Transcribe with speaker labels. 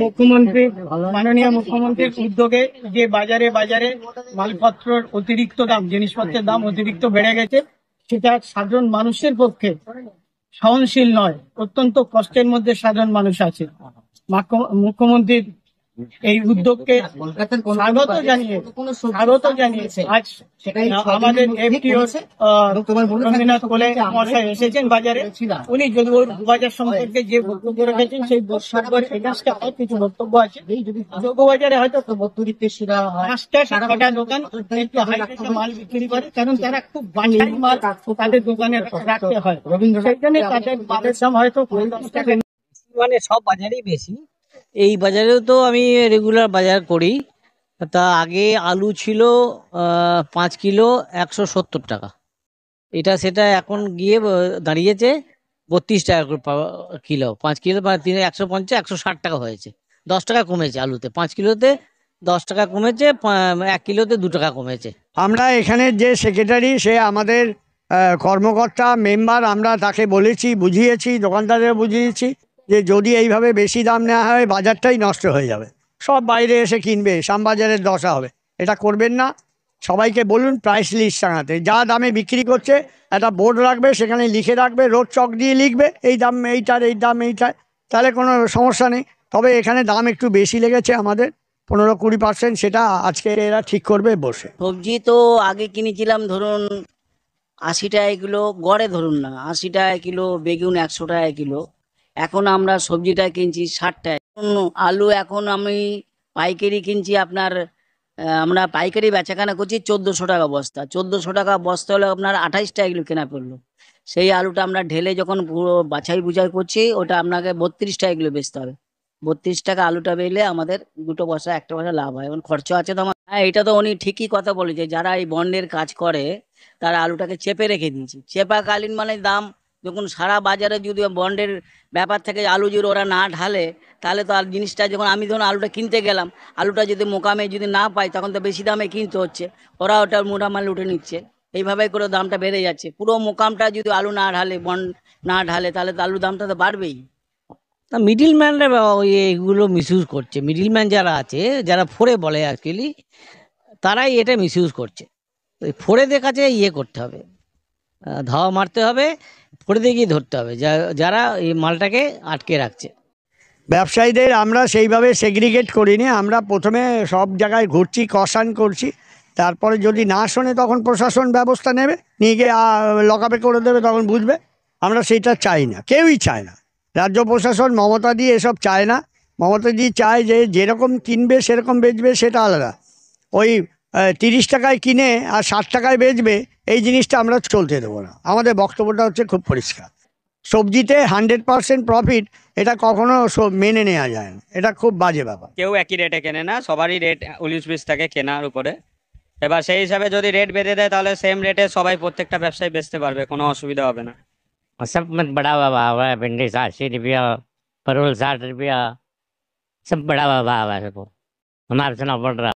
Speaker 1: মুখ্যমন্ত্রী মাননীয় মুখ্যমন্ত্রীর উদ্যোগে যে বাজারে বাজারে মালপত্রের অতিরিক্ত দাম, জিনিসপত্রের দাম অতিরিক্ত বেড়ে গেছে, সেটা সাধারণ মানুষের পক্ষে সহনশীল নয়। অত্যন্ত কষ্টের মধ্যে সাধারণ মানুষ আছে। মুখ্যমন্ত্রীর এই উদ্যোগকে স্বাগত জানিয়ে আজ আমাদের এফটিও রবীন্দ্রনাথ কোলে মহাশয় এসেছেন বাজারে। উনি যদিও বাজার সম্পর্কে যে বক্তব্য রেখেছেন সেই বক্তব্যের এগেইনস্টে কিছু বক্তব্য আছে। যোগবাজারে হয়তো 5টা দোকান একটু হাই রেটে মাল বিক্রি করে, কারণ তারা খুব বাছাই মাল তাদের দোকানে রাখতে হয়। সেখানে তাদের মালের দাম হয়তো
Speaker 2: মানে সব বাজারেই বেশি। এই বাজারেও তো আমি রেগুলার বাজার করি। তা আগে আলু ছিল 5 কিলো 170 টাকা, এটা সেটা এখন গিয়ে দাঁড়িয়েছে 32 টাকা করে কিলো। 5 কিলো 150 160 টাকা হয়েছে, 10 টাকা কমেছে আলুতে। 5 কিলোতে 10 টাকা কমেছে, 1 কিলোতে 2 টাকা কমেছে।
Speaker 3: আমরা এখানে যে সেক্রেটারি, সে আমাদের কর্মকর্তা মেম্বার, আমরা তাকে বলেছি, বুঝিয়েছি, দোকানদারের বুঝিয়েছি যে যদি এইভাবে বেশি দাম নেওয়া হয় বাজারটাই নষ্ট হয়ে যাবে, সব বাইরে এসে কিনবে, শ্যামবাজারের দশা হবে। এটা করবেন না। সবাইকে বলুন প্রাইস লিস্ট টাঙাতে, যা দামে বিক্রি করছে একটা বোর্ড রাখবে, সেখানে লিখে রাখবে, রোড চক দিয়ে লিখবে এই দাম এইটার, এই দাম এইটার, তাহলে কোনো সমস্যা নেই। তবে এখানে দাম একটু বেশি লেগেছে আমাদের 15-20%, সেটা আজকে এরা ঠিক করবে বসে।
Speaker 2: সবজি তো আগে কিনেছিলাম ধরুন 80 টাকা কিলো, গড়ে ধরুন না 80 টাকা কিলো, বেগুন 100 টাকা কিলো। এখন আমরা সবজিটা কিনছি 60 টাকা। আলু এখন আমি পাইকারি কিনছি আপনার, আমরা পাইকারি বেচাকেনা করছি 1400 টাকা বস্তা। 1400 টাকা বস্তা হলে আপনার 28 টাকা কিলো কেনা পড়লো। সেই আলুটা আমরা ঢেলে যখন পুরো বাছাই বুঝাই করছি, ওটা আপনাকে 32 টাকা কিলো বেচতে হবে। 32 টাকা আলুটা বেচলে আমাদের 2 পয়সা 1 পয়সা লাভ হয়। এখন খরচা আছে তো আমার। হ্যাঁ, এটা তো উনি ঠিকই কথা বলেছে। যারা এই বন্ডের কাজ করে তারা আলুটাকে চেপে রেখে দিয়েছে। চেপাকালীন মানে দাম যখন সারা বাজারে যদি বন্ডের ব্যাপার থেকে আলু যদি ওরা না ঢালে, তাহলে তো আর জিনিসটা, যখন আমি ধরুন আলুটা কিনতে গেলাম, আলুটা যদি মোকামে যদি না পাই, তখন তো বেশি দামে কিনতে হচ্ছে। ওরা ওটা মোটা মাল উঠে নিচ্ছে, এইভাবে করে দামটা বেড়ে যাচ্ছে। পুরো মোকামটা যদি আলু না ঢালে, বন্ড না ঢালে, তাহলে তো আলুর দামটা তো বাড়বেই। মিডিল ম্যানরা ওই এগুলো মিসইউজ করছে। মিডিল ম্যান যারা আছে, যারা ফোরে বলে অ্যাকচুয়ালি, তারাই এটা মিসইউজ করছে। ফোরেদের কাছে ইয়ে করতে হবে, ধাওয়া মারতে হবে, ফোরেদের গিয়ে ধরতে হবে যারা এই মালটাকে আটকে রাখছে।
Speaker 3: ব্যবসায়ীদের আমরা সেইভাবে সেগ্রিগেট করিনি। আমরা প্রথমে সব জায়গায় ঘুরছি, কষান করছি, তারপরে যদি না শোনে তখন প্রশাসন ব্যবস্থা নেবে, নিয়ে গিয়ে লকআপে করে দেবে, তখন বুঝবে। আমরা সেটা চাই না, কেউই চায় না। রাজ্য প্রশাসন মমতা দিয়ে এসব চায় না। মমতা দিয়ে চায় যে যেরকম কিনবে সেরকম বেচবে, সেটা আলাদা। ওই 30 টাকায় কিনে আর 60 টাকায় বেচবে, এই জিনিসটা আমরা চলতে দেবো না। আমাদের বক্তব্যটা হচ্ছে খুব পরিষ্কার। সবজিতে 100% প্রফিট, এটা কখনো মেনে নেওয়া যায় না, এটা খুব বাজে ব্যাপার।
Speaker 4: কেউ একই রেটে কেনে না, সবারই রেট 19-20 থাকে কেনার উপরে। এবার সেই হিসাবে যদি রেট বেঁধে দেয়, তাহলে সেম রেটে সবাই প্রত্যেকটা ব্যবসায়ী বেচতে পারবে, কোনো অসুবিধা হবে না।
Speaker 5: सब मत बड़ा हुआ हुआ है, भिंडी 80 रुपया, परवल 60 रुपया, सब बड़ा हुआ हुआ है। हमारे से ना बढ़ रहा।